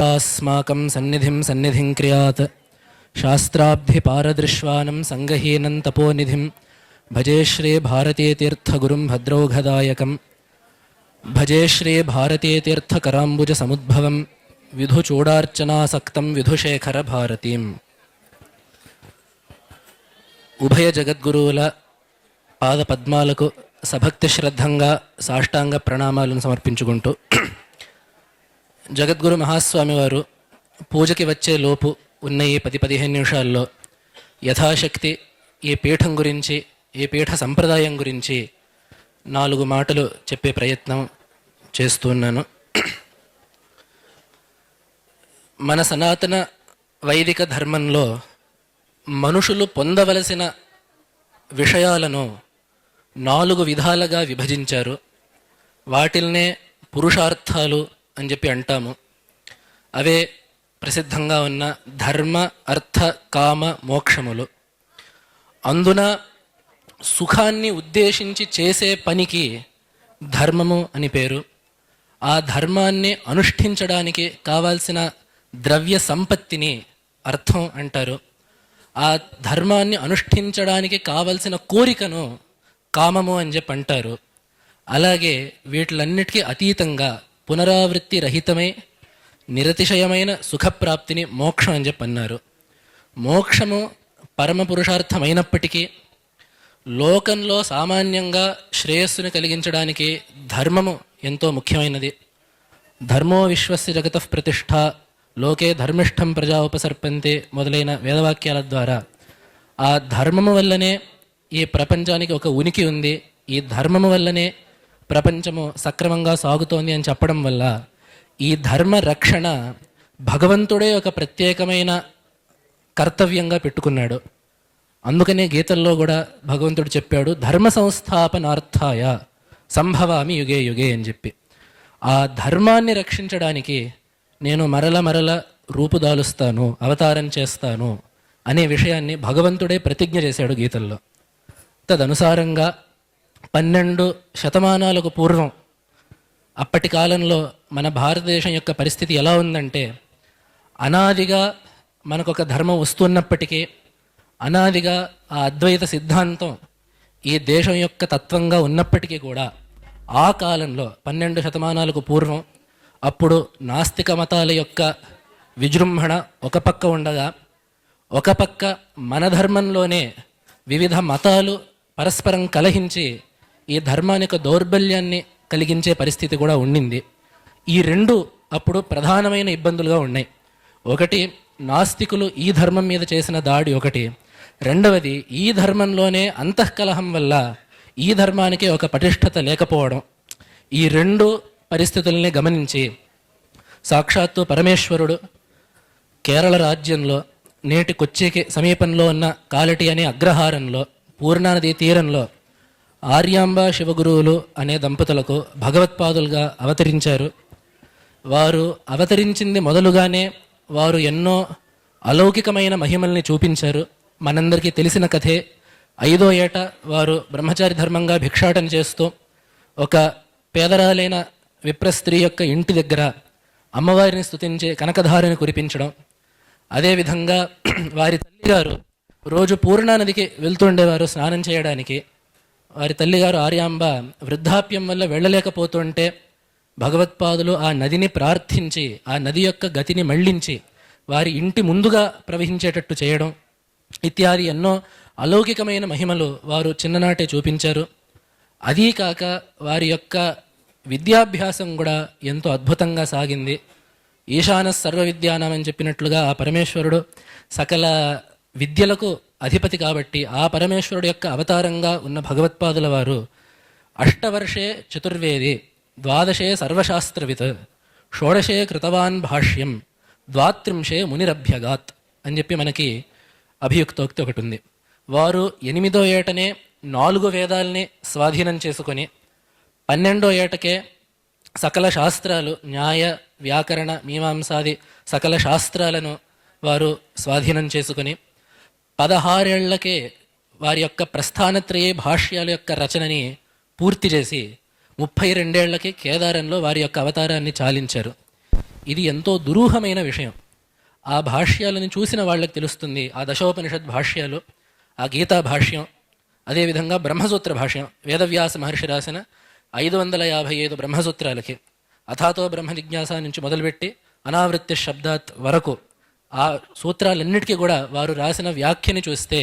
अस्माकं सन्निधिं क्रियात् शास्त्राब्धिपारदृश्वानं संगहीनं तपोनिधिं भजे श्री भारतीतीर्थगुरुं भद्रौघदायकं भजे श्री भारतीतीर्थकराम्बुजसमुद्भवं विधुचूडार्चनासक्तं विधुशेखरभारतीम् ఉభయ జగద్గురువుల పాద పద్మాలకు సభక్తి శ్రద్ధంగా సాష్టాంగ ప్రణామాలను సమర్పించుకుంటూ జగద్గురు మహాస్వామి వారు పూజకి వచ్చే లోపు ఉన్న ఈ 10-15 నిమిషాల్లో యథాశక్తి ఈ పీఠం గురించి ఈ పీఠ సంప్రదాయం గురించి 4 మాటలు చెప్పే ప్రయత్నం చేస్తున్నాను. మన సనాతన వైదిక ధర్మంలో మనుషులు పొందవలసిన విషయాలను 4 విధాలుగా విభజించారు. వాటిల్నే పురుషార్థాలు అని చెప్పి అంటాము. అవే ప్రసిద్ధంగా ఉన్న ధర్మ, అర్థ, కామ, మోక్షములు. అందున సుఖాన్ని ఉద్దేశించి చేసే పనికి ధర్మము అని పేరు. ఆ ధర్మాన్ని అనుష్ఠించడానికి కావాల్సిన ద్రవ్య సంపత్తిని అర్థం అంటారు. ఆ ధర్మాన్ని అనుష్ఠించడానికి కావలసిన కోరికను కామము అని చెప్పి అంటారు. అలాగే వీటిలన్నిటికీ అతీతంగా పునరావృత్తి రహితమై నిరతిశయమైన సుఖప్రాప్తిని మోక్షం అని చెప్పి అన్నారు. మోక్షము పరమ పురుషార్థమైనప్పటికీ లోకంలో సామాన్యంగా శ్రేయస్సును కలిగించడానికి ధర్మము ఎంతో ముఖ్యమైనది. ధర్మో విశ్వస్య జగతః ప్రతిష్ఠ లోకే ధర్మిష్ఠం ప్రజా ఉపసర్పంతే మొదలైన వేదవాక్యాల ద్వారా ఆ ధర్మము వల్లనే ఈ ప్రపంచానికి ఒక ఉనికి ఉంది, ఈ ధర్మము వల్లనే ప్రపంచము సక్రమంగా సాగుతోంది అని చెప్పడం వల్ల ఈ ధర్మ రక్షణ భగవంతుడే ఒక ప్రత్యేకమైన కర్తవ్యంగా పెట్టుకున్నాడు. అందుకనే గీతల్లో కూడా భగవంతుడు చెప్పాడు, ధర్మ సంస్థాపనార్థాయ సంభవామి యుగే యుగే అని చెప్పి. ఆ ధర్మాన్ని రక్షించడానికి నేను మరల రూపుదాలుస్తాను, అవతారం చేస్తాను అనే విషయాన్ని భగవంతుడే ప్రతిజ్ఞ చేశాడు గీతల్లో. తదనుసారంగా 12 శతమానాలకు పూర్వం అప్పటి కాలంలో మన భారతదేశం యొక్క పరిస్థితి ఎలా ఉందంటే, అనాదిగా మనకొక ధర్మం వస్తున్నప్పటికీ అనాదిగా ఆ అద్వైత సిద్ధాంతం ఈ దేశం యొక్క తత్వంగా ఉన్నప్పటికీ కూడా ఆ కాలంలో 12 శతమానాలకు పూర్వం అప్పుడు నాస్తిక మతాల యొక్క విజృంభణ ఒక పక్క ఉండగా, ఒక పక్క మన ధర్మంలోనే వివిధ మతాలు పరస్పరం కలహించి ఈ ధర్మానికి దౌర్బల్యాన్ని కలిగించే పరిస్థితి కూడా ఉండింది. ఈ 2 అప్పుడు ప్రధానమైన ఇబ్బందులుగా ఉన్నాయి. ఒకటి, నాస్తికులు ఈ ధర్మం మీద చేసిన దాడి ఒకటి. రెండవది, ఈ ధర్మంలోనే అంతఃకలహం వల్ల ఈ ధర్మానికి ఒక పటిష్టత లేకపోవడం. ఈ 2 పరిస్థితుల్ని గమనించి సాక్షాత్తు పరమేశ్వరుడు కేరళ రాజ్యంలో నేటి కొచ్చికి సమీపంలో ఉన్న కాలటి అనే అగ్రహారంలో పూర్ణానదీ తీరంలో ఆర్యాంబ శివగురువులు అనే దంపతులకు భగవత్పాదులుగా అవతరించారు. వారు అవతరించింది మొదలుగానే వారు ఎన్నో అలౌకికమైన మహిమల్ని చూపించారు. మనందరికీ తెలిసిన కథే. 5వ ఏట వారు బ్రహ్మచారి ధర్మంగా భిక్షాటన చేస్తూ ఒక పేదరాలైన విప్రస్త్రీ యొక్క ఇంటి దగ్గర అమ్మవారిని స్తుతించే కనకధారని కురిపించడం. అదేవిధంగా వారి తల్లిగారు రోజు పూర్ణానదికి వెళ్తుండేవారు స్నానం చేయడానికి. వారి తల్లిగారు ఆర్యాంబ వృద్ధాప్యం వల్ల వెళ్ళలేకపోతుంటే భగవత్పాదులు ఆ నదిని ప్రార్థించి ఆ నది యొక్క గతిని మళ్లించి వారి ఇంటి ముందుగా ప్రవహించేటట్టు చేయడం ఇత్యాది ఎన్నో అలౌకికమైన మహిమలు వారు చిన్ననాటే చూపించారు. అదీ కాక వారి యొక్క విద్యాభ్యాసం కూడా ఎంతో అద్భుతంగా సాగింది. ఈశాన సర్వ విద్యానం అని చెప్పినట్లుగా ఆ పరమేశ్వరుడు సకల విద్యలకు అధిపతి కాబట్టి ఆ పరమేశ్వరుడు యొక్క అవతారంగా ఉన్న భగవత్పాదుల వారు 8 వర్షే చతుర్వేది 12 సర్వశాస్త్రవిత్ 16 కృతవాన్ భాష్యం 32 మునిరభ్యగాత్ అని చెప్పి మనకి అభియుక్తోక్తి ఒకటి ఉంది. వారు 8వ ఏటనే 4 వేదాల్ని స్వాధీనం చేసుకొని 12వ ఏటకే సకల శాస్త్రాలు న్యాయ వ్యాకరణ మీమాంసాది సకల శాస్త్రాలను వారు స్వాధీనం చేసుకొని 16 ఏళ్లకే వారి యొక్క ప్రస్థానత్రయే భాష్యాల యొక్క రచనని పూర్తి చేసి 32 ఏళ్లకి కేదారంలో వారి యొక్క అవతారాన్ని చాలించారు. ఇది ఎంతో దురూహమైన విషయం. ఆ భాష్యాలను చూసిన వాళ్ళకి తెలుస్తుంది. ఆ దశోపనిషద్ భాష్యాలు, ఆ గీతా భాష్యం, అదేవిధంగా బ్రహ్మసూత్ర భాష్యం, వేదవ్యాస మహర్షి రాసిన 555 బ్రహ్మసూత్రాలకి అథాతో బ్రహ్మ జిజ్ఞాస నుంచి మొదలుపెట్టి అనావృత్తి శబ్దాత్ వరకు ఆ సూత్రాలన్నిటికీ కూడా వారు రాసిన వ్యాఖ్యని చూస్తే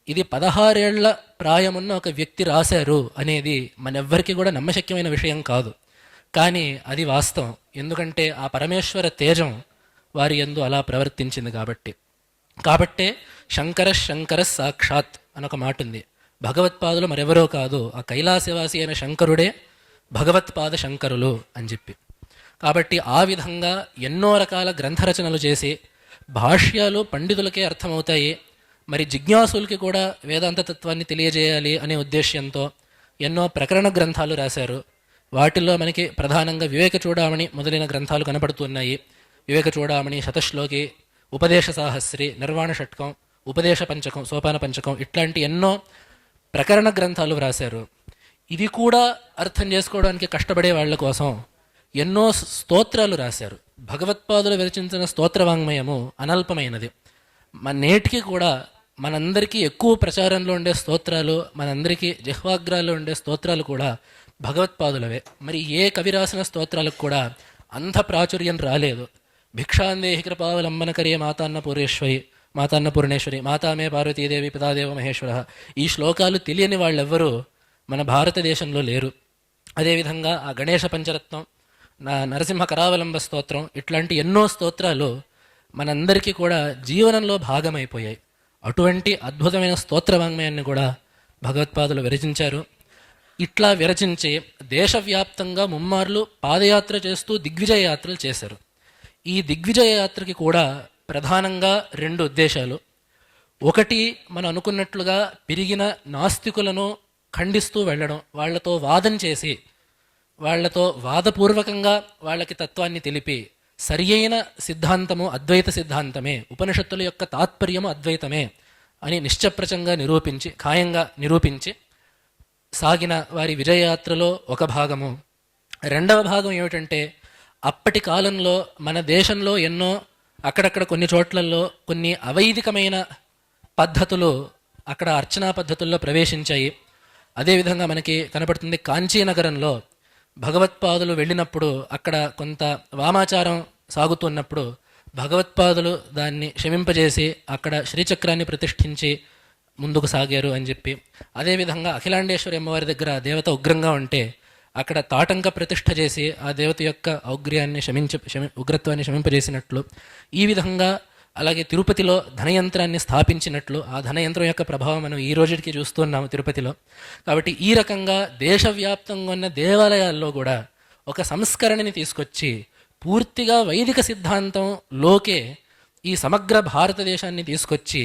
ఇది 16 ఏళ్ల ప్రాయమున్న ఒక వ్యక్తి రాశారు అనేది మనెవ్వరికీ కూడా నమ్మశక్యమైన విషయం కాదు. కానీ అది వాస్తవం. ఎందుకంటే ఆ పరమేశ్వర తేజం వారి యందు అలా ప్రవర్తించింది కాబట్టే శంకర సాక్షాత్ అనొక మాట ఉంది. భగవత్పాదులు మరెవరో కాదు, ఆ కైలాసవాసి అయిన శంకరుడే భగవత్పాద శంకరులు అని చెప్పి. కాబట్టి ఆ విధంగా ఎన్నో రకాల గ్రంథరచనలు చేసి భాష్యాలు పండితులకే అర్థమవుతాయి, మరి జిజ్ఞాసులకి కూడా వేదాంత తత్వాన్ని తెలియజేయాలి అనే ఉద్దేశ్యంతో ఎన్నో ప్రకరణ గ్రంథాలు రాశారు. వాటిల్లో మనకి ప్రధానంగా వివేక చూడామణి మొదలైన గ్రంథాలు కనపడుతున్నాయి. వివేక చూడామణి, శతశ్లోకి, ఉపదేశ సాహస్రి, నిర్వాణ షట్కం, ఉపదేశ పంచకం, సోపాన పంచకం, ఇట్లాంటి ఎన్నో ప్రకరణ గ్రంథాలు వ్రాశారు. ఇది కూడా అర్థం చేసుకోవడానికి కష్టపడే వాళ్ళ కోసం ఎన్నో స్తోత్రాలు రాశారు. భగవత్పాదులు విరచించిన స్తోత్ర వాంగ్మయము అనల్పమైనది. నేటికి కూడా మనందరికీ ఎక్కువ ప్రచారంలో ఉండే స్తోత్రాలు, మనందరికీ జిహ్వాగ్రాల్లో ఉండే స్తోత్రాలు కూడా భగవత్పాదులవే. మరి ఏ కవి రాసిన స్తోత్రాలకు కూడా అంత ప్రాచుర్యం రాలేదు. భిక్షాందేహి కృపావలంబనకరే మాతాన్నపూర్ణేశ్వరి, మాతామే పార్వతీదేవి పితాదేవ మహేశ్వర, ఈ శ్లోకాలు తెలియని వాళ్ళెవ్వరూ మన భారతదేశంలో లేరు. అదేవిధంగా ఆ గణేశ పంచరత్నం, నరసింహ కరావలంబ స్తోత్రం, ఇట్లాంటి ఎన్నో స్తోత్రాలు మనందరికీ కూడా జీవనంలో భాగమైపోయాయి. అటువంటి అద్భుతమైన స్తోత్ర వాంగ్మయాన్ని కూడా భగవత్పాదులు విరచించారు. ఇట్లా విరచించి దేశవ్యాప్తంగా ముమ్మార్లు పాదయాత్ర చేస్తూ దిగ్విజయ యాత్రలు చేశారు. ఈ దిగ్విజయ యాత్రకి కూడా ప్రధానంగా 2 ఉద్దేశాలు. ఒకటి, మనం అనుకున్నట్లుగా పెరిగిన నాస్తికులను ఖండిస్తూ వెళ్ళడం, వాళ్లతో వాదన చేసి వాళ్లతో వాదపూర్వకంగా వాళ్ళకి తత్వాన్ని తెలిపి సరియైన సిద్ధాంతము అద్వైత సిద్ధాంతమే, ఉపనిషత్తుల యొక్క తాత్పర్యము అద్వైతమే అని నిశ్చప్రచంగా ఖాయంగా నిరూపించి సాగిన వారి విజయయాత్రలో ఒక భాగము. రెండవ భాగం ఏమిటంటే, అప్పటి కాలంలో మన దేశంలో ఎన్నో అక్కడక్కడ కొన్ని చోట్లలో కొన్ని అవైదికమైన పద్ధతులు అక్కడ అర్చనా పద్ధతుల్లో ప్రవేశించాయి. అదేవిధంగా మనకి కనపడుతుంది కాంచీనగరంలో భగవత్పాదులు వెళ్ళినప్పుడు అక్కడ కొంత వామాచారం సాగుతున్నప్పుడు భగవత్పాదులు దాన్ని శమింపజేసి అక్కడ శ్రీచక్రాన్ని ప్రతిష్ఠించి ముందుకు సాగారు అని చెప్పి, అదేవిధంగా అఖిలాండేశ్వరి అమ్మవారి దగ్గర దేవత ఉగ్రంగా ఉంటే అక్కడ తాటంక ప్రతిష్ఠ చేసి ఆ దేవత యొక్క ఉగ్రత్వాన్ని శమింపజేసినట్లు, ఈ విధంగా అలాగే తిరుపతిలో ధనయంత్రాన్ని స్థాపించినట్లు, ఆ ధనయంత్రం యొక్క ప్రభావం మనం ఈ రోజుకి చూస్తున్నాము తిరుపతిలో. కాబట్టి ఈ రకంగా దేశవ్యాప్తంగా ఉన్న దేవాలయాల్లో కూడా ఒక సంస్కరణని తీసుకొచ్చి పూర్తిగా వైదిక సిద్ధాంతంలోకే ఈ సమగ్ర భారతదేశాన్ని తీసుకొచ్చి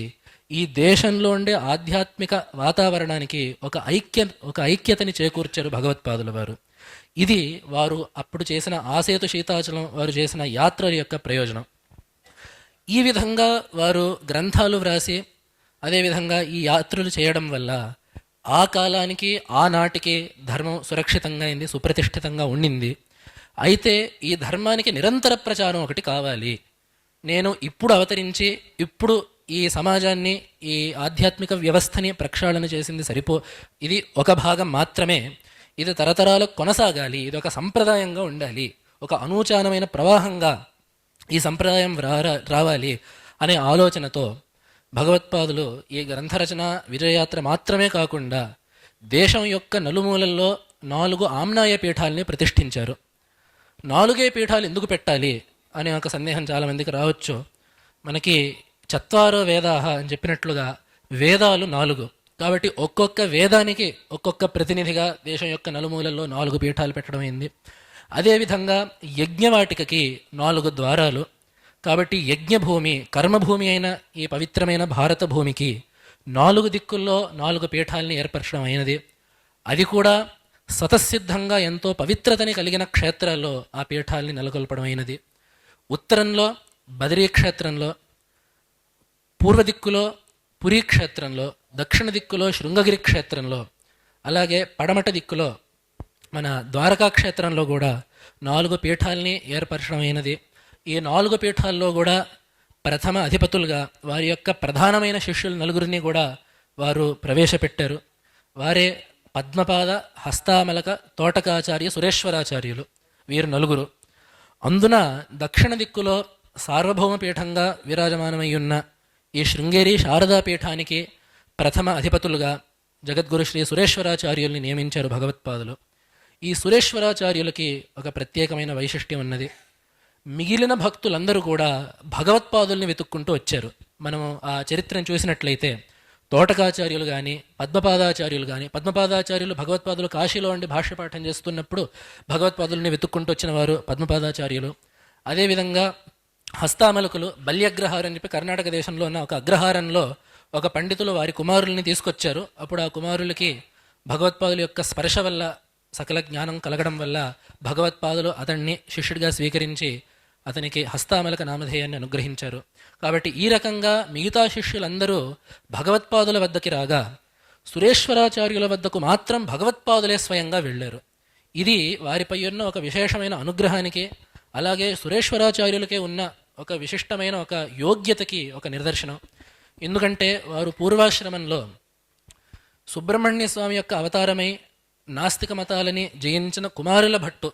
ఈ దేశంలో ఉండే ఆధ్యాత్మిక వాతావరణానికి ఒక ఐక్యతని చేకూర్చారు భగవత్పాదుల వారు. ఇది వారు అప్పుడు చేసిన ఆసేతు శీతాచలం వారు చేసిన యాత్ర యొక్క ప్రయోజనం. ఈ విధంగా వారు గ్రంథాలు వ్రాసి అదేవిధంగా ఈ యాత్రలు చేయడం వల్ల ఆ కాలానికి ఆనాటికి ధర్మం సురక్షితంగా అయింది, సుప్రతిష్ఠితంగా ఉండింది. అయితే ఈ ధర్మానికి నిరంతర ప్రచారం ఒకటి కావాలి. నేను ఇప్పుడు అవతరించి ఇప్పుడు ఈ సమాజాన్ని, ఈ ఆధ్యాత్మిక వ్యవస్థని ప్రక్షాళన చేసింది ఇది ఒక భాగం మాత్రమే. ఇది తరతరాలకు కొనసాగాలి, ఇది ఒక సంప్రదాయంగా ఉండాలి, ఒక అనూచానమైన ప్రవాహంగా ఈ సంప్రదాయం రావాలి అనే ఆలోచనతో భగవత్పాదులు ఈ గ్రంథరచన విజయయాత్ర మాత్రమే కాకుండా దేశం యొక్క నలుమూలల్లో 4 ఆమ్నాయ పీఠాలని ప్రతిష్ఠించారు. 4 పీఠాలు ఎందుకు పెట్టాలి అనే ఒక సందేహం చాలామందికి రావచ్చు. మనకి చత్వారో వేదాహ అని చెప్పినట్లుగా వేదాలు 4, కాబట్టి ఒక్కొక్క వేదానికి ఒక్కొక్క ప్రతినిధిగా దేశం యొక్క నలుమూలల్లో 4 పీఠాలు పెట్టడం అయింది. అదేవిధంగా యజ్ఞవాటికకి 4 ద్వారాలు, కాబట్టి యజ్ఞభూమి కర్మభూమి అయిన ఈ పవిత్రమైన భారత భూమికి 4 దిక్కుల్లో 4 పీఠాలని ఏర్పరచడం అయినది. అది కూడా స్వతసిద్ధంగా ఎంతో పవిత్రతని కలిగిన క్షేత్రాల్లో ఆ పీఠాలని నెలకొల్పడం అయినది. ఉత్తరంలో బదరీ క్షేత్రంలో, పూర్వ దిక్కులో పురీ క్షేత్రంలో, దక్షిణ దిక్కులో శృంగగిరి క్షేత్రంలో, అలాగే పడమట దిక్కులో మన ద్వారకా క్షేత్రంలో కూడా 4 పీఠాలని ఏర్పరచడం అయినది. ఈ 4 పీఠాల్లో కూడా ప్రథమ అధిపతులుగా వారి యొక్క ప్రధానమైన శిష్యులు నలుగురిని కూడా వారు ప్రవేశపెట్టారు. వారే పద్మపాద, హస్తామలక, తోటకాచార్య, సురేశ్వరాచార్యులు. వీరు నలుగురు. అందున దక్షిణ దిక్కులో సార్వభౌమ పీఠంగా విరాజమానమై ఉన్న ఈ శృంగేరి శారదా పీఠానికి ప్రథమ అధిపతులుగా జగద్గురు శ్రీ సురేశ్వరాచార్యుల్ని నియమించారు భగవత్పాదులు. ఈ సురేశ్వరాచార్యులకి ఒక ప్రత్యేకమైన వైశిష్ట్యం ఉన్నది. మిగిలిన భక్తులందరూ కూడా భగవత్పాదుల్ని వెతుక్కుంటూ వచ్చారు. మనము ఆ చరిత్రను చూసినట్లయితే తోటకాచార్యులు కానీ, పద్మపాదాచార్యులు కానీ, పద్మపాదాచార్యులు భగవత్పాదులు కాశీలో ఉండి భాష్యపాఠం చేస్తున్నప్పుడు భగవత్పాదుల్ని వెతుక్కుంటూ వచ్చిన వారు పద్మపాదాచార్యులు. అదేవిధంగా హస్తామలకులు బల్యగ్రహారం అని చెప్పి కర్ణాటక దేశంలో ఉన్న ఒక అగ్రహారంలో ఒక పండితులు వారి కుమారుల్ని తీసుకొచ్చారు. అప్పుడు ఆ కుమారులకి భగవత్పాదుల యొక్క స్పర్శ వల్ల సకల జ్ఞానం కలగడం వల్ల భగవత్పాదులు అతన్ని శిష్యుడిగా స్వీకరించి అతనికి హస్తామలక నామధేయాన్ని అనుగ్రహించారు. కాబట్టి ఈ రకంగా మిగతా శిష్యులందరూ భగవత్పాదుల వద్దకి రాగా సురేశ్వరాచార్యుల వద్దకు మాత్రం భగవత్పాదులే స్వయంగా వెళ్ళారు. ఇది వారిపై ఉన్న ఒక విశేషమైన అనుగ్రహానికి, అలాగే సురేశ్వరాచార్యులకే ఉన్న ఒక విశిష్టమైన ఒక యోగ్యతకి ఒక నిదర్శనం. ఎందుకంటే వారు పూర్వాశ్రమంలో సుబ్రహ్మణ్య స్వామి యొక్క అవతారమై నాస్తిక మతాలని జయించిన కుమారుల భట్టు,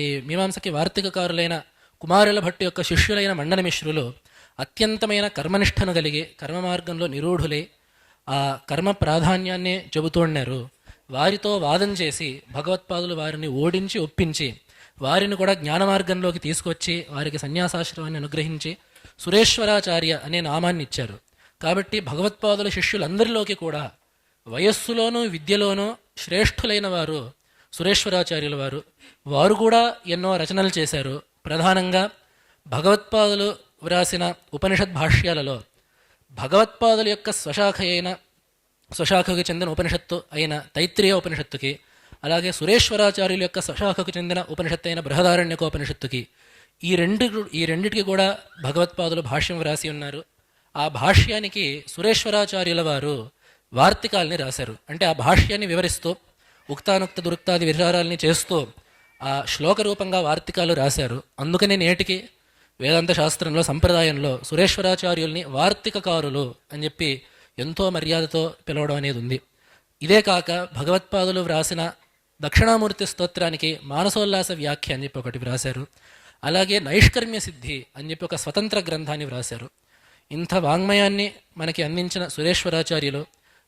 ఈ మీమాంసకి వార్తికకారులైన కుమారుల భట్టు యొక్క శిష్యులైన మండన మిశ్రులు అత్యంతమైన కర్మనిష్టను కలిగి కర్మ మార్గంలో నిరూఢులై ఆ కర్మ ప్రాధాన్యాన్ని చెబుతూన్నారు. వారితో వాదం చేసి భగవత్పాదులు వారిని ఓడించి ఒప్పించి వారిని కూడా జ్ఞాన మార్గంలోకి తీసుకొచ్చి వారికి సన్యాసాశ్రమాన్ని అనుగ్రహించి సురేశ్వరాచార్య అనే నామాన్ని ఇచ్చారు. కాబట్టి భగవత్పాదుల శిష్యులందరిలోకి కూడా వయస్సులోనూ విద్యలోనూ శ్రేష్ఠులైన వారు సురేశ్వరాచార్యుల వారు. వారు కూడా ఎన్నో రచనలు చేశారు. ప్రధానంగా భగవత్పాదులు వ్రాసిన ఉపనిషద్ భాష్యాలలో భగవత్పాదుల యొక్క స్వశాఖకు చెందిన ఉపనిషత్తు అయిన తైత్రీయ ఉపనిషత్తుకి, అలాగే సురేశ్వరాచార్యుల యొక్క స్వశాఖకు చెందిన ఉపనిషత్తు అయిన బృహదారణ్యకోపనిషత్తుకి, ఈ రెండిటికి కూడా భగవత్పాదులు భాష్యం వ్రాసి ఉన్నారు. ఆ భాష్యానికి సురేశ్వరాచార్యుల వారు వార్తికాల్ని రాశారు. అంటే ఆ భాష్యాన్ని వివరిస్తూ ఉక్తానుక్త దురుక్తాది విచారాలని చేస్తూ ఆ శ్లోక రూపంగా వార్తికాలు రాశారు. అందుకనే నేటికి వేదాంత శాస్త్రంలో సంప్రదాయంలో సురేశ్వరాచార్యుల్ని వార్తికకారులు అని చెప్పి ఎంతో మర్యాదతో పిలవడం అనేది ఉంది. ఇదే కాక భగవత్పాదులు వ్రాసిన దక్షిణామూర్తి స్తోత్రానికి మానసోల్లాస వ్యాఖ్య అని చెప్పి ఒకటి వ్రాశారు. అలాగే నైష్కర్మ్య సిద్ధి అని చెప్పి ఒక స్వతంత్ర గ్రంథాన్ని వ్రాశారు. ఇంత వాంగ్మయాన్ని మనకి అందించిన సురేశ్వరాచార్యులు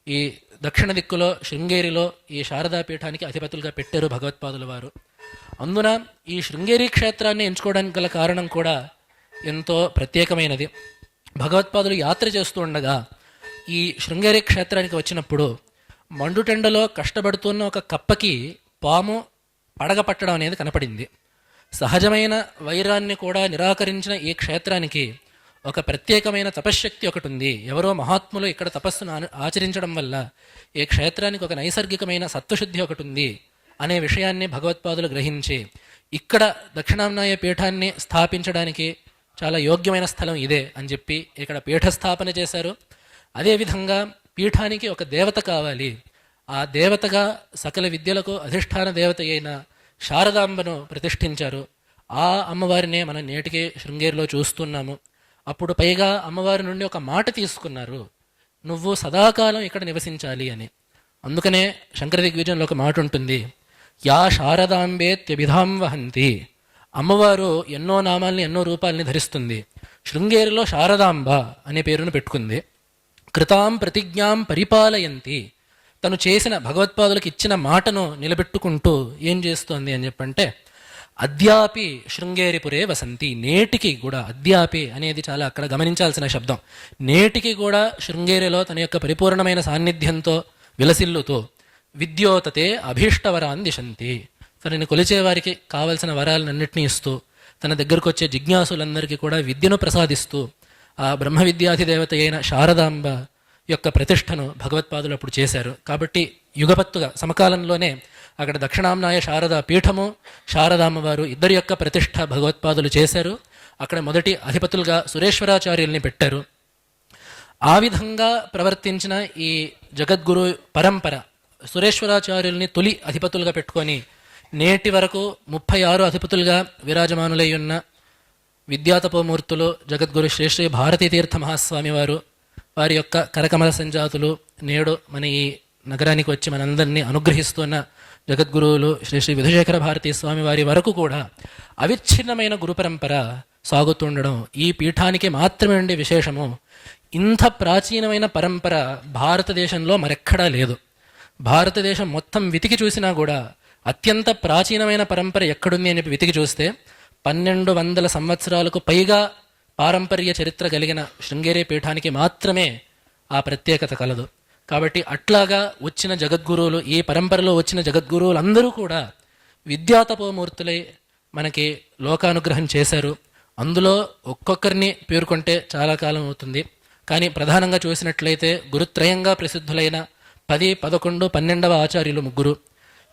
ఈ దక్షిణ దిక్కులో శృంగేరిలో ఈ శారదాపీఠానికి అధిపతులుగా పెట్టారు భగవత్పాదుల వారు. అందున ఈ శృంగేరి క్షేత్రాన్ని ఎంచుకోవడానికి గల కారణం కూడా ఎంతో ప్రత్యేకమైనది. భగవత్పాదులు యాత్ర చేస్తూ ఉండగా ఈ శృంగేరి క్షేత్రానికి వచ్చినప్పుడు మండుటెండలో కష్టపడుతున్న ఒక కప్పకి పాము పడగ పట్టడం అనేది కనపడింది. సహజమైన వైరాన్ని కూడా నిరాకరించిన ఈ క్షేత్రానికి ఒక ప్రత్యేకమైన తపశ్శక్తి ఒకటి ఉంది. ఎవరో మహాత్ములు ఇక్కడ తపస్సును ఆచరించడం వల్ల ఈ క్షేత్రానికి ఒక నైసర్గికమైన సత్వశుద్ధి ఒకటి ఉంది అనే విషయాన్ని భగవత్పాదులు గ్రహించి ఇక్కడ దక్షిణామ్నాయ పీఠాన్ని స్థాపించడానికి చాలా యోగ్యమైన స్థలం ఇదే అని చెప్పి ఇక్కడ పీఠస్థాపన చేశారు. అదేవిధంగా పీఠానికి ఒక దేవత కావాలి. ఆ దేవతగా సకల విద్యలకు అధిష్టాన దేవత అయిన శారదాంబను ప్రతిష్ఠించారు. ఆ అమ్మవారినే మనం నేటికి శృంగేరిలో చూస్తున్నాము. అప్పుడు పైగా అమ్మవారి నుండి ఒక మాట తీసుకున్నారు, నువ్వు సదాకాలం ఇక్కడ నివసించాలి అని. అందుకనే శంకర దిగ్విజయంలో ఒక మాట ఉంటుంది, యా శారదాంబేత్యభిధాం వహంతి. అమ్మవారు ఎన్నో నామాల్ని ఎన్నో రూపాలని ధరిస్తుంది. శృంగేరిలో శారదాంబ అనే పేరును పెట్టుకుంది. కృతాం ప్రతిజ్ఞాం పరిపాలయంతి. తను చేసిన భగవత్పాదులకు ఇచ్చిన మాటను నిలబెట్టుకుంటూ ఏం చేస్తోంది అని చెప్పంటే అద్యాపి శృంగేరిపురే వసంతి. నేటికి కూడా అద్యాపి అనేది చాలా అక్కడ గమనించాల్సిన శబ్దం. నేటికి కూడా శృంగేరిలో తన యొక్క పరిపూర్ణమైన సాన్నిధ్యంతో విలసిల్లుతూ విద్యోతతే అభీష్టవరాన్ దిశంతి. తనని కొలిచేవారికి కావలసిన వరాలన్నింటినీ ఇస్తూ తన దగ్గరకు వచ్చే జిజ్ఞాసులందరికీ కూడా విద్యను ప్రసాదిస్తూ ఆ బ్రహ్మ విద్యాధిదేవత అయిన శారదాంబ యొక్క ప్రతిష్టను భగవత్పాదులు అప్పుడు చేశారు. కాబట్టి యుగపత్తుగా సమకాలంలోనే అక్కడ దక్షిణామ్నాయ శారదా పీఠము, శారదామ్మవారు ఇద్దరి యొక్క ప్రతిష్ట భగవత్పాదులు చేశారు. అక్కడ మొదటి అధిపతులుగా సురేశ్వరాచార్యుల్ని పెట్టారు. ఆ విధంగా ప్రవర్తించిన ఈ జగద్గురు పరంపర సురేశ్వరాచార్యుల్ని తొలి అధిపతులుగా పెట్టుకొని నేటి వరకు 36 అధిపతులుగా విరాజమానులై ఉన్న విద్యాతపోమూర్తులు జగద్గురు శ్రీ శ్రీ భారతీ తీర్థ మహాస్వామి వారు, వారి యొక్క కరకమల సంజాతులు నేడు మన ఈ నగరానికి వచ్చి మనందరినీ అనుగ్రహిస్తున్న జగద్గురువులు శ్రీ శ్రీ విధుశేఖర భారతీ స్వామి వారి వరకు కూడా అవిచ్ఛిన్నమైన గురు పరంపర సాగుతుండడం ఈ పీఠానికి మాత్రమే ఉండే విశేషము. ఇంత ప్రాచీనమైన పరంపర భారతదేశంలో మరెక్కడా లేదు. భారతదేశం మొత్తం వెతికి చూసినా కూడా అత్యంత ప్రాచీనమైన పరంపర ఎక్కడుంది అని వెతికి చూస్తే 1200 సంవత్సరాలకు పైగా పారంపర్య చరిత్ర కలిగిన శృంగేరి పీఠానికి మాత్రమే ఆ ప్రత్యేకత కలదు. కాబట్టి అట్లాగా వచ్చిన జగద్గురువులు, ఈ పరంపరలో వచ్చిన జగద్గురువులు అందరూ కూడా విద్యాతపోమూర్తులై మనకి లోకానుగ్రహం చేశారు. అందులో ఒక్కొక్కరిని పేర్కొంటే చాలా కాలం అవుతుంది. కానీ ప్రధానంగా చూసినట్లయితే గురుత్రయంగా ప్రసిద్ధులైన 10, 11, 12వ ఆచార్యులు ముగ్గురు,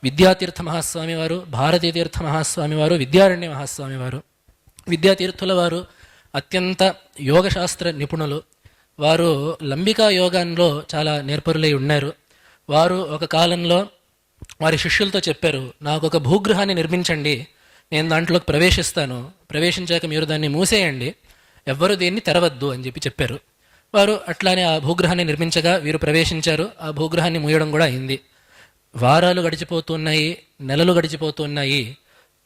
విద్యాతీర్థ మహాస్వామి వారు, భారతీ తీర్థ మహాస్వామి వారు, విద్యారణ్య మహాస్వామి వారు. విద్యాతీర్థుల వారు అత్యంత యోగశాస్త్ర నిపుణులు. వారు లంబికా యోగాల్లో చాలా నేర్పరులై ఉన్నారు. వారు ఒక కాలంలో వారి శిష్యులతో చెప్పారు, నాకు ఒక భూగ్రహాన్ని నిర్మించండి, నేను దాంట్లోకి ప్రవేశిస్తాను, ప్రవేశించాక మీరు దాన్ని మూసేయండి, ఎవ్వరూ దీన్ని తెరవద్దు అని చెప్పారు. వారు అట్లానే ఆ భూగ్రహాన్ని నిర్మించగా వీరు ప్రవేశించారు. ఆ భూగ్రహాన్ని మూయడం కూడా అయింది. వారాలు గడిచిపోతున్నాయి, నెలలు గడిచిపోతున్నాయి.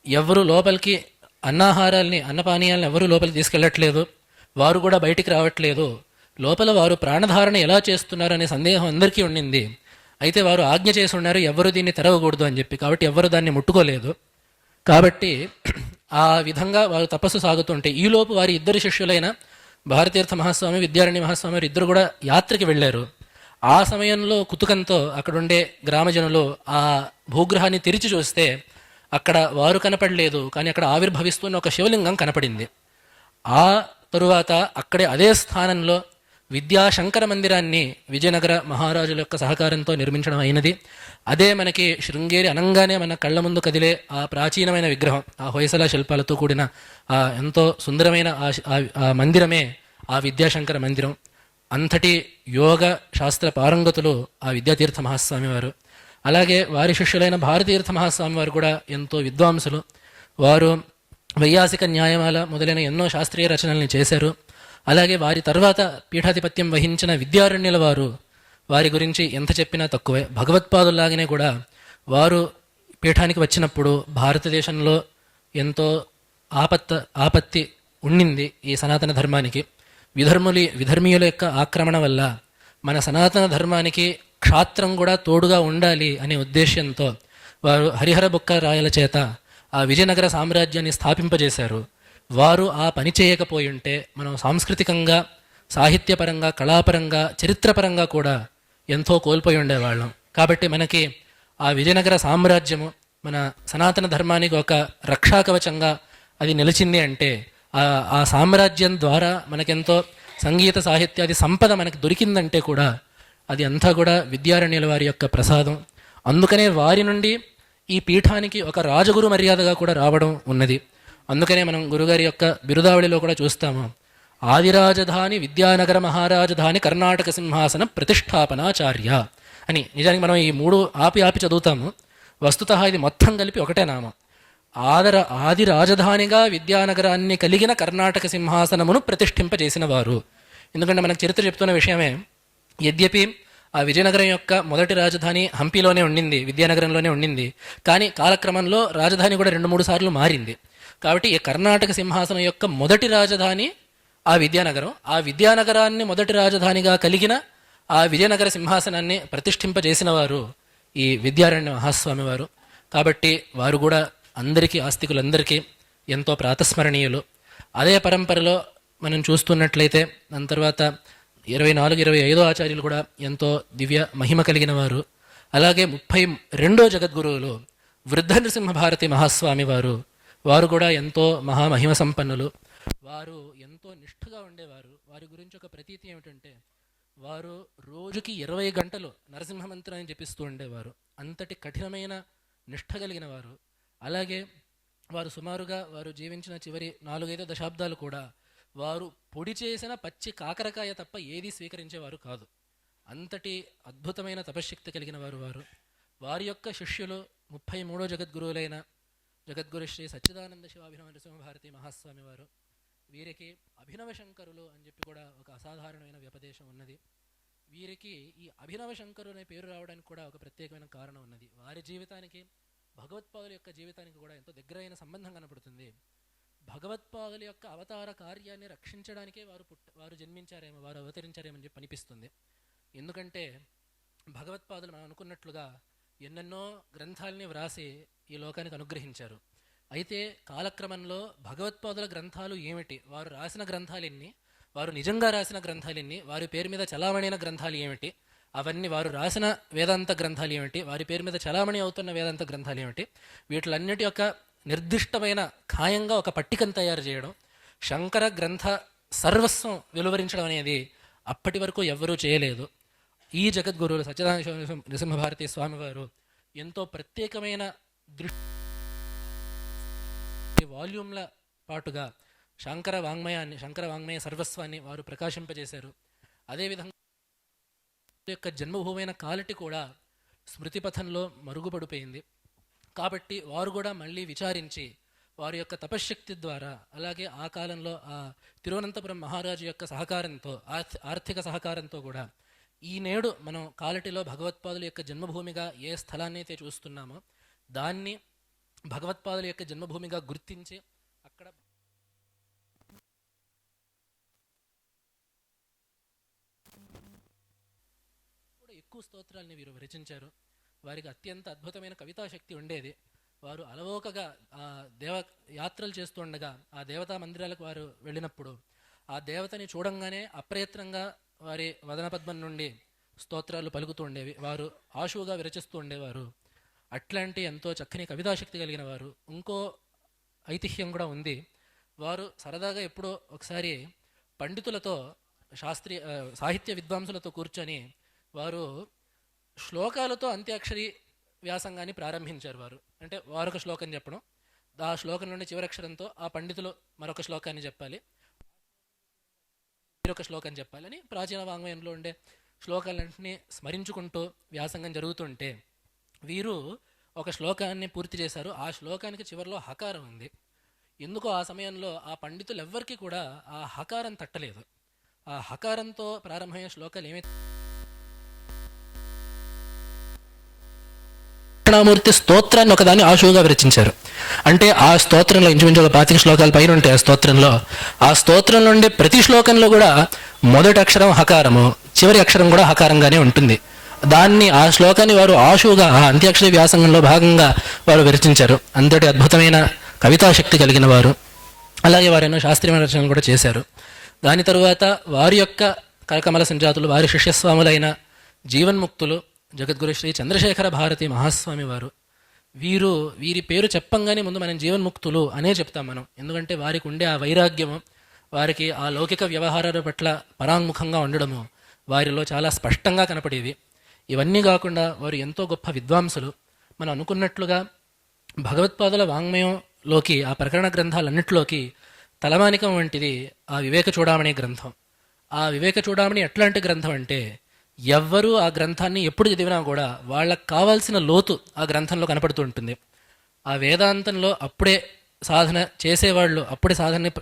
ఎవరు లోపలికి అన్నాహారాల్ని, అన్నపానీయాలను ఎవరు లోపలికి తీసుకెళ్ళట్లేదు. వారు కూడా బయటికి రావట్లేదు. లోపల వారు ప్రాణధారణ ఎలా చేస్తున్నారు అనే సందేహం అందరికీ ఉండింది. అయితే వారు ఆజ్ఞ చేసి ఉన్నారు ఎవరు దీన్ని తెరవకూడదు అని చెప్పి. కాబట్టి ఎవరు దాన్ని ముట్టుకోలేదు. కాబట్టి ఆ విధంగా వారు తపస్సు సాగుతుంటే ఈలోపు వారి ఇద్దరు శిష్యులైన భారతీర్థ మహాస్వామి, విద్యారణ్య మహాస్వామి వారు ఇద్దరు కూడా యాత్రకి వెళ్ళారు. ఆ సమయంలో కుతుకంతో అక్కడుండే గ్రామజనులు ఆ భూగ్రహాన్ని తెరిచి చూస్తే అక్కడ వారు కనపడలేదు, కానీ అక్కడ ఆవిర్భవిస్తున్న ఒక శివలింగం కనపడింది. ఆ తరువాత అక్కడే అదే స్థానంలో విద్యాశంకర మందిరాన్ని విజయనగర మహారాజుల యొక్క సహకారంతో నిర్మించడం అయినది. అదే మనకి శృంగేరి అనంగానే మన కళ్ళ ముందు కదిలే ఆ ప్రాచీనమైన విగ్రహం, ఆ హొయసల శిల్పాలతో కూడిన ఆ ఎంతో సుందరమైన ఆ మందిరమే ఆ విద్యాశంకర మందిరం. అంతటి యోగ శాస్త్ర పారంగతులు ఆ విద్యాతీర్థ మహాస్వామి వారు. అలాగే వారి శిష్యులైన భారతీర్థ మహాస్వామి వారు కూడా ఎంతో విద్వాంసులు. వారు వైయాసిక న్యాయమాల మొదలైన ఎన్నో శాస్త్రీయ రచనల్ని చేశారు. అలాగే వారి తర్వాత పీఠాధిపత్యం వహించిన విద్యారణ్యుల వారు, వారి గురించి ఎంత చెప్పినా తక్కువే. భగవత్పాదుల్లాగానే కూడా వారు పీఠానికి వచ్చినప్పుడు భారతదేశంలో ఎంతో ఆపత్తి ఉండింది ఈ సనాతన ధర్మానికి. విధర్మీయుల యొక్క ఆక్రమణ వల్ల మన సనాతన ధర్మానికి క్షాత్రం కూడా తోడుగా ఉండాలి అనే ఉద్దేశ్యంతో వారు హరిహర బుక్క రాయల చేత ఆ విజయనగర సామ్రాజ్యాన్ని స్థాపింపజేశారు. వారు ఆ పని చేయకపోయి ఉంటే మనం సాంస్కృతికంగా, సాహిత్యపరంగా, కళాపరంగా, చరిత్రపరంగా కూడా ఎంతో కోల్పోయి ఉండేవాళ్ళం. కాబట్టి మనకి ఆ విజయనగర సామ్రాజ్యము మన సనాతన ధర్మానికి ఒక రక్షాకవచంగా అది నిలిచింది అంటే ఆ సామ్రాజ్యం ద్వారా మనకెంతో సంగీత సాహిత్యాది సంపద మనకి దొరికిందంటే కూడా అది అంతా కూడా విద్యారణ్యుల వారి యొక్క ప్రసాదం. అందుకనే వారి నుండి ఈ పీఠానికి ఒక రాజగురు మర్యాదగా కూడా రావడం ఉన్నది. అందుకనే మనం గురుగారి యొక్క బిరుదావళిలో కూడా చూస్తాము, ఆదిరాజధాని విద్యానగర మహారాజధాని కర్ణాటక సింహాసన ప్రతిష్టాపనాచార్య అని. నిజానికి మనం ఈ 3 ఆపి చదువుతాము. వస్తుతః ఇది మొత్తం కలిపి ఒకటే నామం. ఆది రాజధానిగా విద్యానగరాన్ని కలిగిన కర్ణాటక సింహాసనమును ప్రతిష్ఠింపజేసిన వారు. ఎందుకంటే మనకు చరిత్ర చెప్తున్న విషయమే, యద్యపి ఆ విజయనగరం యొక్క మొదటి రాజధాని హంపీలోనే ఉండింది, విద్యానగరంలోనే ఉండింది. కానీ కాలక్రమంలో రాజధాని కూడా 2-3 సార్లు మారింది. కాబట్టి ఈ కర్ణాటక సింహాసనం యొక్క మొదటి రాజధాని ఆ విద్యానగరం. ఆ విద్యానగరాన్ని మొదటి రాజధానిగా కలిగిన ఆ విజయనగర సింహాసనాన్ని ప్రతిష్ఠింపజేసిన వారు ఈ విద్యారణ్య మహాస్వామి వారు. కాబట్టి వారు కూడా అందరికీ, ఆస్తికులందరికీ ఎంతో ప్రాతస్మరణీయులు. అదే పరంపరలో మనం చూస్తున్నట్లయితే దాని తర్వాత 24, 25 ఆచార్యులు కూడా ఎంతో దివ్య మహిమ కలిగిన వారు. అలాగే 32వ జగద్గురువులు వృద్ధ నృసింహ భారతి మహాస్వామి వారు. వారు కూడా ఎంతో మహామహిమ సంపన్నులు. వారు ఎంతో నిష్ఠగా ఉండేవారు. వారి గురించి ఒక ప్రతీతి ఏమిటంటే, వారు రోజుకి 20 గంటలు నరసింహ మంత్రాన్ని జపిస్తూ ఉండేవారు. అంతటి కఠినమైన నిష్ఠ కలిగిన వారు. అలాగే వారు సుమారుగా వారు జీవించిన చివరి 4-5 దశాబ్దాలు కూడా వారు పొడి చేసిన పచ్చి కాకరకాయ తప్ప ఏదీ స్వీకరించేవారు కాదు. అంతటి అద్భుతమైన తపశ్శక్తి కలిగిన వారు. వారి యొక్క శిష్యులు 33వ జగద్గురువులైన జగద్గురు శ్రీ సచ్చిదానంద శివాభినవ నరసింహ భారతి మహాస్వామి వారు. వీరికి అభినవ శంకరులు అని చెప్పి కూడా ఒక అసాధారణమైన వ్యపదేశం ఉన్నది. వీరికి ఈ అభినవ శంకరు అనే పేరు రావడానికి కూడా ఒక ప్రత్యేకమైన కారణం ఉన్నది. వారి జీవితానికి భగవత్పాదుల యొక్క జీవితానికి కూడా ఎంతో దగ్గరైన సంబంధం కనపడుతుంది. భగవత్పాదుల యొక్క అవతార కార్యాన్ని రక్షించడానికే వారు జన్మించారేమో, వారు అవతరించారేమని చెప్పి అనిపిస్తుంది. ఎందుకంటే భగవత్పాదులు మనం అనుకున్నట్లుగా ఎన్నెన్నో గ్రంథాలని వ్రాసి ఈ లోకానికి అనుగ్రహించారు. అయితే కాలక్రమంలో భగవత్పాదుల గ్రంథాలు ఏమిటి, వారు రాసిన గ్రంథాలు ఎన్ని, వారు నిజంగా రాసిన గ్రంథాలు ఎన్ని, వారి పేరు మీద చలామణైన గ్రంథాలు ఏమిటి, అవన్నీ వారు రాసిన వేదాంత గ్రంథాలు ఏమిటి, వారి పేరు మీద చలామణి అవుతున్న వేదాంత గ్రంథాలు ఏమిటి, వీటిలన్నిటి యొక్క నిర్దిష్టమైన ఖాయంగా ఒక పట్టికను తయారు చేయడం, శంకర గ్రంథ సర్వస్వం వెలువరించడం అనేది అప్పటి వరకు ఎవ్వరూ చేయలేదు. ఈ జగద్గురువులు సచ్చిదానంద నృసింహభారతి స్వామివారు ఎంతో ప్రత్యేకమైన వాల్యూమ్ల పాటుగా శంకర వాంగ్మయ సర్వస్వాన్ని వారు ప్రకాశింపజేశారు. అదేవిధంగా యొక్క జన్మభూమైన కాలటి కూడా స్మృతిపథంలో మరుగుపడిపోయింది. కాబట్టి వారు కూడా మళ్ళీ విచారించి వారి యొక్క తపశ్శక్తి ద్వారా, అలాగే ఆ కాలంలో ఆ తిరువనంతపురం మహారాజు యొక్క సహకారంతో, ఆర్థిక సహకారంతో కూడా ఈ నేడు మనం కాలటిలో భగవత్పాదుల యొక్క జన్మభూమిగా ఏ స్థలాన్ని అయితే చూస్తున్నామో దాన్ని భగవత్పాదుల యొక్క జన్మభూమిగా గుర్తించి అక్కడ కూడా ఎక్కువ స్తోత్రాలని వీరు రచించారు. వారికి అత్యంత అద్భుతమైన కవితాశక్తి ఉండేది. వారు అలవోకగా ఆ యాత్రలు చేస్తుండగా ఆ దేవతా మందిరాలకు వారు వెళ్ళినప్పుడు ఆ దేవతని చూడంగానే అప్రయత్నంగా వారి వదన పద్మం నుండి స్తోత్రాలు పలుకుతూ ఉండేవి. వారు ఆశువుగా విరచిస్తూ ఉండేవారు. అట్లాంటి ఎంతో చక్కని కవితాశక్తి కలిగిన వారు. ఇంకో ఐతిహ్యం కూడా ఉంది. వారు సరదాగా ఎప్పుడో ఒకసారి పండితులతో, సాహిత్య విద్వాంసులతో కూర్చొని వారు శ్లోకాలతో అంత్యాక్షరి వ్యాసంగాన్ని ప్రారంభించారు. అంటే వారొక శ్లోకం చెప్పడం, ఆ శ్లోకం నుండి చివరక్షరంతో ఆ పండితులు మరొక శ్లోకాన్ని చెప్పాలి, మరొక శ్లోకం చెప్పాలని ప్రాచీన వాంగ్మయంలో ఉండే శ్లోకాలన్నింటినీ స్మరించుకుంటూ వ్యాసంగం జరుగుతుంటే వీరు ఒక శ్లోకాన్ని పూర్తి చేశారు. ఆ శ్లోకానికి చివరిలో హకారం ఉంది. ఎందుకో ఆ సమయంలో ఆ పండితులు ఎవ్వరికీ కూడా ఆ హకారం తట్టలేదు. ఆ హకారంతో ప్రారంభమయ్యే శ్లోకాలు ఏమైతే దక్షిణామూర్తి స్తోత్రాన్ని ఒకదాన్ని ఆశువుగా విరచించారు. అంటే ఆ స్తోత్రంలో ఇంచుమించు 25 శ్లోకాల పైన ఉంటాయి. ఆ స్తోత్రం నుండి ప్రతి శ్లోకంలో కూడా మొదటి అక్షరం హకారము, చివరి అక్షరం కూడా హకారంగానే ఉంటుంది. దాన్ని ఆ శ్లోకాన్ని వారు ఆశువుగా ఆ అంత్యాక్షరి వ్యాసంగంలో భాగంగా వారు విరచించారు. అంతటి అద్భుతమైన కవితాశక్తి కలిగిన వారు. అలాగే వారు ఎన్నో శాస్త్రీయమైన రచనలు కూడా చేశారు. దాని తరువాత వారి యొక్క కరకమల సంజాతులు, వారి శిష్యస్వాములైన జీవన్ముక్తులు జగద్గురు శ్రీ చంద్రశేఖర భారతి మహాస్వామి వారు. వీరి పేరు చెప్పంగానే ముందు మనం జీవన్ముక్తులు అనే చెప్తాం మనం. ఎందుకంటే వారికి ఉండే ఆ వైరాగ్యము, వారికి ఆ లౌకిక వ్యవహారాల పట్ల పరాంగుఖంగా ఉండడము వారిలో చాలా స్పష్టంగా కనపడేవి. ఇవన్నీ కాకుండా వారు ఎంతో గొప్ప విద్వాంసులు. మనం అనుకున్నట్లుగా భగవత్పాదుల వాంగ్మయంలోకి, ఆ ప్రకరణ గ్రంథాలన్నింటిలోకి తలమానికం వంటిది ఆ వివేక చూడామణి గ్రంథం. ఆ వివేక చూడామణి ఎట్లాంటి గ్రంథం అంటే ఎవ్వరూ ఆ గ్రంథాన్ని ఎప్పుడు చదివినా కూడా వాళ్ళకు కావాల్సిన లోతు ఆ గ్రంథంలో కనపడుతూ ఉంటుంది. ఆ వేదాంతంలో అప్పుడే సాధన చేసేవాళ్ళు, అప్పుడే సాధనని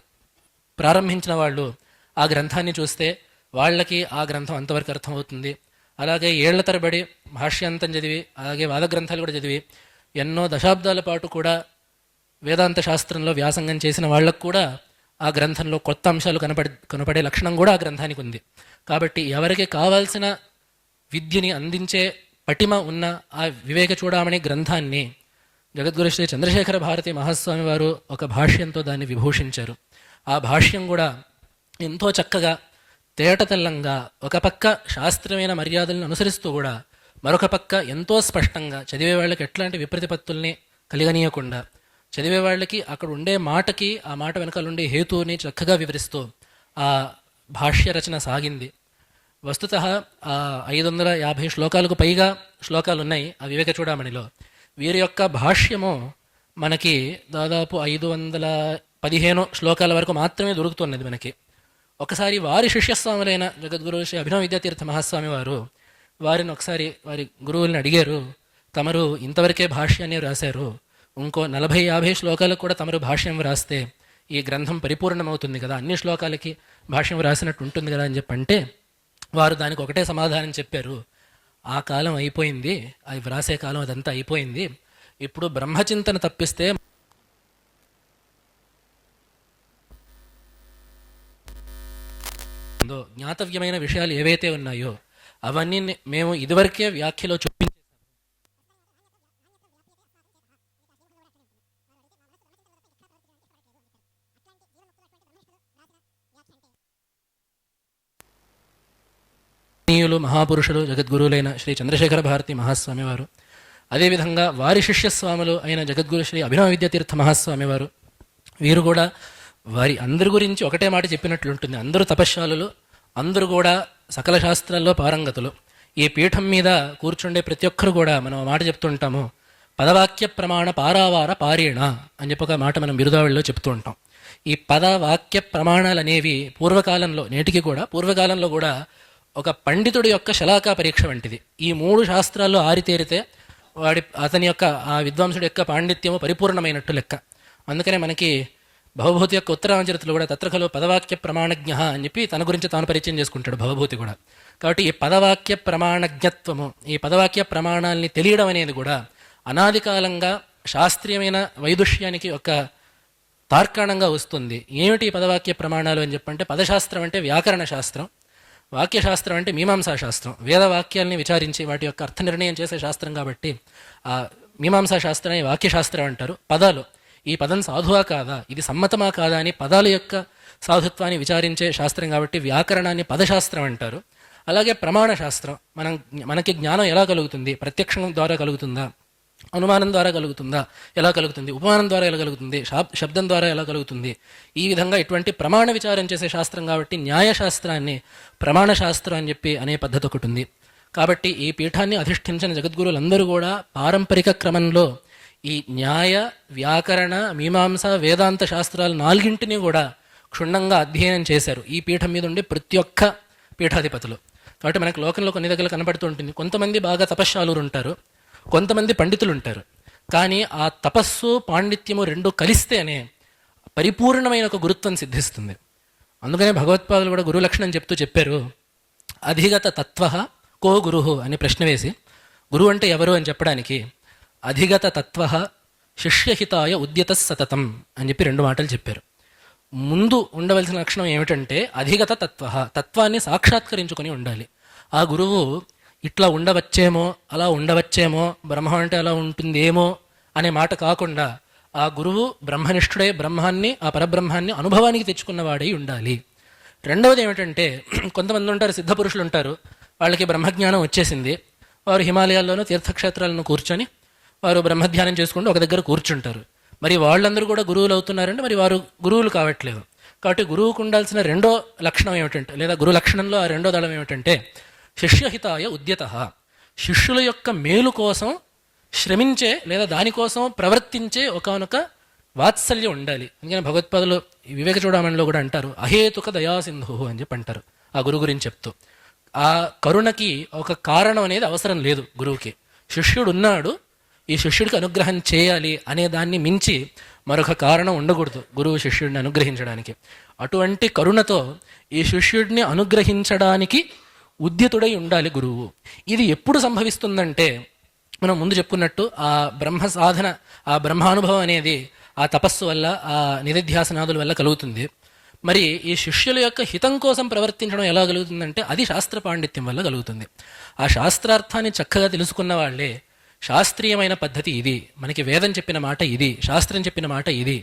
ప్రారంభించిన వాళ్ళు ఆ గ్రంథాన్ని చూస్తే వాళ్ళకి ఆ గ్రంథం అంతవరకు అర్థమవుతుంది. అలాగే ఏళ్ల తరబడి భాష్యాంతం చదివి, అలాగే వాద గ్రంథాలు కూడా చదివి ఎన్నో దశాబ్దాల పాటు కూడా వేదాంత శాస్త్రంలో వ్యాసంగం చేసిన వాళ్ళకు కూడా ఆ గ్రంథంలో కొత్త అంశాలు కనపడే లక్షణం కూడా ఆ గ్రంథానికి ఉంది. కాబట్టి ఎవరికి కావాల్సిన విద్యని అందించే పటిమ ఉన్న ఆ వివేక చూడామణి గ్రంథాన్ని జగద్గురు శ్రీ చంద్రశేఖర భారతి మహాస్వామి వారు ఒక భాష్యంతో దాన్ని విభూషించారు. ఆ భాష్యం కూడా ఎంతో చక్కగా తేటతెల్లంగా, ఒక పక్క శాస్త్రమైన మర్యాదలను అనుసరిస్తూ కూడా మరొక పక్క ఎంతో స్పష్టంగా చదివే వాళ్ళకి ఎట్లాంటి విప్రతిపత్తుల్ని కలిగనీయకుండా, చదివే వాళ్ళకి అక్కడ ఉండే మాటకి ఆ మాట వెనకాల ఉండే హేతువుని చక్కగా వివరిస్తూ ఆ భాష్య రచన సాగింది. వస్తుతః 550 శ్లోకాలకు పైగా శ్లోకాలు ఉన్నాయి ఆ వివేక చూడామణిలో. వీరి యొక్క భాష్యము మనకి దాదాపు 515 శ్లోకాల వరకు మాత్రమే దొరుకుతున్నది మనకి. ఒకసారి వారి శిష్యస్వాములైన జగద్గురు శ్రీ అభినవ విద్యాతీర్థ మహాస్వామి వారు వారిని ఒకసారి వారి గురువుల్ని అడిగారు, తమరు ఇంతవరకే భాష్యాన్ని రాశారు, ఇంకో 40-50 శ్లోకాలకు కూడా తమరు భాష్యం రాస్తే ఈ గ్రంథం పరిపూర్ణమవుతుంది కదా, అన్ని శ్లోకాలకి భాష్యం రాసినట్టు ఉంటుంది కదా అని చెప్పంటే వారు దానికి ఒకటే సమాధానం చెప్పారు. ఆ కాలం అయిపోయింది, అవి వ్రాసే కాలం అదంతా అయిపోయింది. ఇప్పుడు బ్రహ్మచింతన తప్పిస్తే జ్ఞాతవ్యమైన విషయాలు ఏవైతే ఉన్నాయో అవన్నీ మేము ఇదివరకే వ్యాఖ్యలో చూపించాము. మహాపురుషులు జగద్గురువులైన శ్రీ చంద్రశేఖర భారతి మహాస్వామి వారు, అదేవిధంగా వారి శిష్యస్వాములు అయిన జగద్గురు శ్రీ అభినవ విద్యాతీర్థ మహాస్వామి వారు, వీరు కూడా వారి అందరి గురించి ఒకటే మాట చెప్పినట్లుంటుంది. అందరూ తపశ్శాలులు, అందరూ కూడా సకల శాస్త్రాల్లో పారంగతులు. ఈ పీఠం మీద కూర్చుండే ప్రతి ఒక్కరు కూడా మనం మాట చెప్తుంటాము, పదవాక్య ప్రమాణ పారావార పారేణ అని చెప్పి ఒక మాట మనం బిరుదావళిలో చెప్తూ ఉంటాం. ఈ పదవాక్య ప్రమాణాలు అనేవి పూర్వకాలంలో, నేటికి కూడా పూర్వకాలంలో కూడా ఒక పండితుడి యొక్క శలాకా పరీక్ష వంటిది. ఈ 3 శాస్త్రాల్లో ఆరితేరితే అతని యొక్క ఆ విద్వాంసుడి యొక్క పాండిత్యము పరిపూర్ణమైనట్టు లెక్క. అందుకనే మనకి భవభూతి యొక్క ఉత్తరాంచరితలు కూడా తత్రఖలో పదవాక్య ప్రమాణజ్ఞ అని చెప్పి తన గురించి తాను పరిచయం చేసుకుంటాడు భవభూతి కూడా. కాబట్టి ఈ పదవాక్య ప్రమాణజ్ఞత్వము, ఈ పదవాక్య ప్రమాణాలని తెలియడం అనేది కూడా అనాది కాలంగా శాస్త్రీయమైన వైదుష్యానికి ఒక తార్కాణంగా వస్తుంది. ఏమిటి పదవాక్య ప్రమాణాలు అని చెప్పంటే, పదశాస్త్రం అంటే వ్యాకరణ శాస్త్రం, వాక్యశాస్త్రం అంటే మీమాంసా శాస్త్రం. వేదవాక్యాల్ని విచారించి వాటి యొక్క అర్థ నిర్ణయం చేసే శాస్త్రం కాబట్టి ఆ మీమాంసా శాస్త్రాన్ని వాక్యశాస్త్రం అంటారు. పదాలు, ఈ పదం సాధువా కాదా, ఇది సమ్మతమా కాదా అని పదాల యొక్క సాధుత్వాన్ని విచారించే శాస్త్రం కాబట్టి వ్యాకరణాన్ని పదశాస్త్రం అంటారు. అలాగే ప్రమాణ శాస్త్రం, మనకి జ్ఞానం ఎలా కలుగుతుంది, ప్రత్యక్షం ద్వారా కలుగుతుందా, అనుమానం ద్వారా కలుగుతుందా, ఎలా కలుగుతుంది, ఉపమానం ద్వారా ఎలా కలుగుతుంది, శబ్దం ద్వారా ఎలా కలుగుతుంది, ఈ విధంగా ఇటువంటి ప్రమాణ విచారం చేసే శాస్త్రం కాబట్టి న్యాయశాస్త్రాన్ని ప్రమాణ శాస్త్రం అని చెప్పి అనే పద్ధతి ఒకటి ఉంది. కాబట్టి ఈ పీఠాన్ని అధిష్ఠించిన జగద్గురువులందరూ కూడా పారంపరిక క్రమంలో ఈ న్యాయ, వ్యాకరణ, మీమాంస, వేదాంత శాస్త్రాలు 4ంటిని కూడా క్షుణ్ణంగా అధ్యయనం చేశారు ఈ పీఠం మీద ఉండి ప్రతి ఒక్క పీఠాధిపతులు. కాబట్టి మనకు లోకంలో కొన్ని దగ్గర కనపడుతూ ఉంటుంది, కొంతమంది బాగా తపశ్శాలురు ఉంటారు, కొంతమంది పండితులు ఉంటారు. కానీ ఆ తపస్సు పాండిత్యము 2 కలిస్తేనే పరిపూర్ణమైన ఒక గురుత్వం సిద్ధిస్తుంది. అందుకనే భగవత్పాదులు కూడా గురు లక్షణం చెప్తూ చెప్పారు, అధిగత తత్వ కో గురు అని ప్రశ్న వేసి, గురువు అంటే ఎవరు అని చెప్పడానికి అధిగత తత్వ శిష్యహితాయ ఉద్యత సతతం అని చెప్పి 2 మాటలు చెప్పారు. ముందు ఉండవలసిన లక్షణం ఏమిటంటే అధిగత తత్వ, తత్వాన్ని సాక్షాత్కరించుకొని ఉండాలి. ఆ గురువు ఇట్లా ఉండవచ్చేమో, అలా ఉండవచ్చేమో, బ్రహ్మ అంటే అలా ఉంటుందేమో అనే మాట కాకుండా ఆ గురువు బ్రహ్మనిష్ఠుడే, బ్రహ్మాన్ని, ఆ పరబ్రహ్మాన్ని అనుభవానికి తెచ్చుకున్నవాడై ఉండాలి. రెండవది ఏమిటంటే, కొంతమంది ఉంటారు, సిద్ధపురుషులు ఉంటారు, వాళ్ళకి బ్రహ్మజ్ఞానం వచ్చేసింది, వారు హిమాలయాల్లోనూ తీర్థక్షేత్రాలను కూర్చొని వారు బ్రహ్మధ్యానం చేసుకుంటూ ఒక దగ్గర కూర్చుంటారు. మరి వాళ్ళందరూ కూడా గురువులు అవుతున్నారంటే మరి వారు గురువులు కావట్లేదు. కాబట్టి గురువుకు ఉండాల్సిన రెండో లక్షణం ఏమిటంటే, లేదా గురు లక్షణంలో ఆ రెండో దళం ఏమిటంటే శిష్యహితాయ ఉద్యత, శిష్యుల యొక్క మేలు కోసం శ్రమించే లేదా దానికోసం ప్రవర్తించే ఒకనొక వాత్సల్యం ఉండాలి. అందుకని భగవత్పాదులు వివేక చూడమణిలో కూడా అంటారు, అహేతుక దయాసింధు అని చెప్పి అంటారు ఆ గురువు గురించి చెప్తూ. ఆ కరుణకి ఒక కారణం అనేది అవసరం లేదు గురువుకి. శిష్యుడు ఉన్నాడు, ఈ శిష్యుడికి అనుగ్రహం చేయాలి అనే దాన్ని మించి మరొక కారణం ఉండకూడదు గురువు శిష్యుడిని అనుగ్రహించడానికి. అటువంటి కరుణతో ఈ శిష్యుడిని అనుగ్రహించడానికి ఉద్యతుడై ఉండాలి గురువు. ఇది ఎప్పుడు సంభవిస్తుందంటే, మనం ముందు చెప్పుకున్నట్టు ఆ బ్రహ్మ సాధన, ఆ బ్రహ్మానుభవం అనేది ఆ తపస్సు వల్ల, ఆ నిధిధ్యాసనాదుల వల్ల కలుగుతుంది. మరి ఈ శిష్యుల యొక్క హితం కోసం ప్రవర్తించడం ఎలా కలుగుతుందంటే అది శాస్త్ర పాండిత్యం వల్ల కలుగుతుంది. ఆ శాస్త్రార్థాన్ని చక్కగా తెలుసుకున్న వాళ్ళే శాస్త్రీయమైన పద్ధతి ఇది, మనకి వేదం చెప్పిన మాట ఇది, శాస్త్రం చెప్పిన మాట ఇది,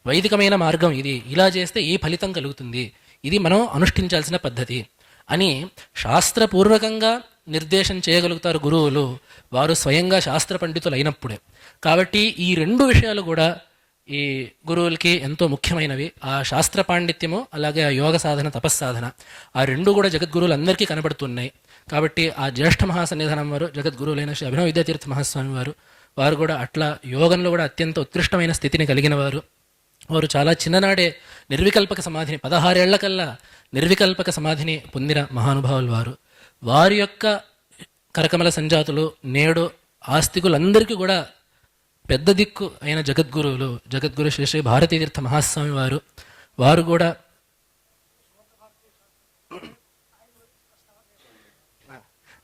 వైదికమైన మార్గం ఇది, ఇలా చేస్తే ఈ ఫలితం కలుగుతుంది, ఇది మనం అనుష్ఠించాల్సిన పద్ధతి అని శాస్త్రపూర్వకంగా నిర్దేశం చేయగలుగుతారు గురువులు, వారు స్వయంగా శాస్త్ర పండితులు అయినప్పుడే. కాబట్టి ఈ 2 విషయాలు కూడా ఈ గురువులకి ఎంతో ముఖ్యమైనవి. ఆ శాస్త్ర పాండిత్యము, అలాగే ఆ యోగ సాధన, తపస్సాధన, ఆ 2 కూడా జగద్గురువులు అందరికీ కనబడుతున్నాయి. కాబట్టి ఆ జ్యేష్ఠ మహాసన్నిధానం వారు జగద్గురువులైన శ్రీ అభినవ విద్యాతీర్థ మహాస్వామి వారు కూడా అట్లా యోగంలో కూడా అత్యంత ఉత్కృష్టమైన స్థితిని కలిగిన వారు. వారు చాలా చిన్ననాడే నిర్వికల్పక సమాధిని, 16 ఏళ్లకల్లా నిర్వికల్పక సమాధిని పొందిన మహానుభావులు వారు. వారి యొక్క కరకమల సంజాతులు నేడు ఆస్తికులందరికీ కూడా పెద్ద దిక్కు అయిన జగద్గురువులు జగద్గురు శ్రీ శ్రీ భారతీతీర్థ మహాస్వామి వారు కూడా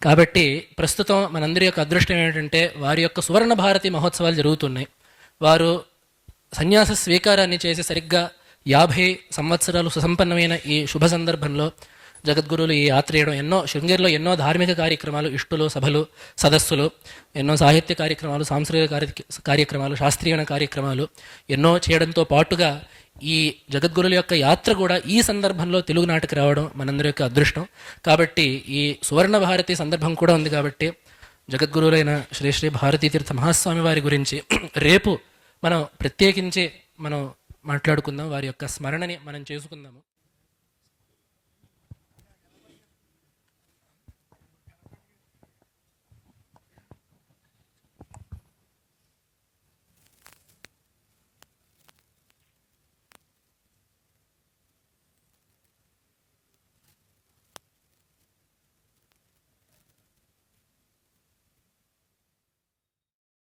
కాబట్టి ప్రస్తుతం మనందరి యొక్క అదృష్టం ఏంటంటే వారి యొక్క సువర్ణ భారతి మహోత్సవాలు జరుగుతున్నాయి. వారు సన్యాస స్వీకారాన్ని చేసి సరిగ్గా 50 సంవత్సరాలు సుసంపన్నమైన ఈ శుభ సందర్భంలో జగద్గురువులు ఈ యాత్ర చేయడం, శృంగేరిలో ఎన్నో ధార్మిక కార్యక్రమాలు, ఇష్టులు, సభలు, సదస్సులు, ఎన్నో సాహిత్య కార్యక్రమాలు, సాంస్కృతిక కార్యక్రమాలు, శాస్త్రీయ కార్యక్రమాలు ఎన్నో చేయడంతో పాటుగా ఈ జగద్గురుల యొక్క యాత్ర కూడా ఈ సందర్భంలో తెలుగునాటికి రావడం మనందరి యొక్క అదృష్టం. కాబట్టి ఈ సువర్ణ భారతి సందర్భం కూడా ఉంది. కాబట్టి జగద్గురువులైన శ్రీ శ్రీ భారతీతీర్థ మహాస్వామి వారి గురించి రేపు మనం ప్రత్యేకించి మనం మాట్లాడుకుందాం, వారి యొక్క స్మరణని మనం చేసుకుందాము.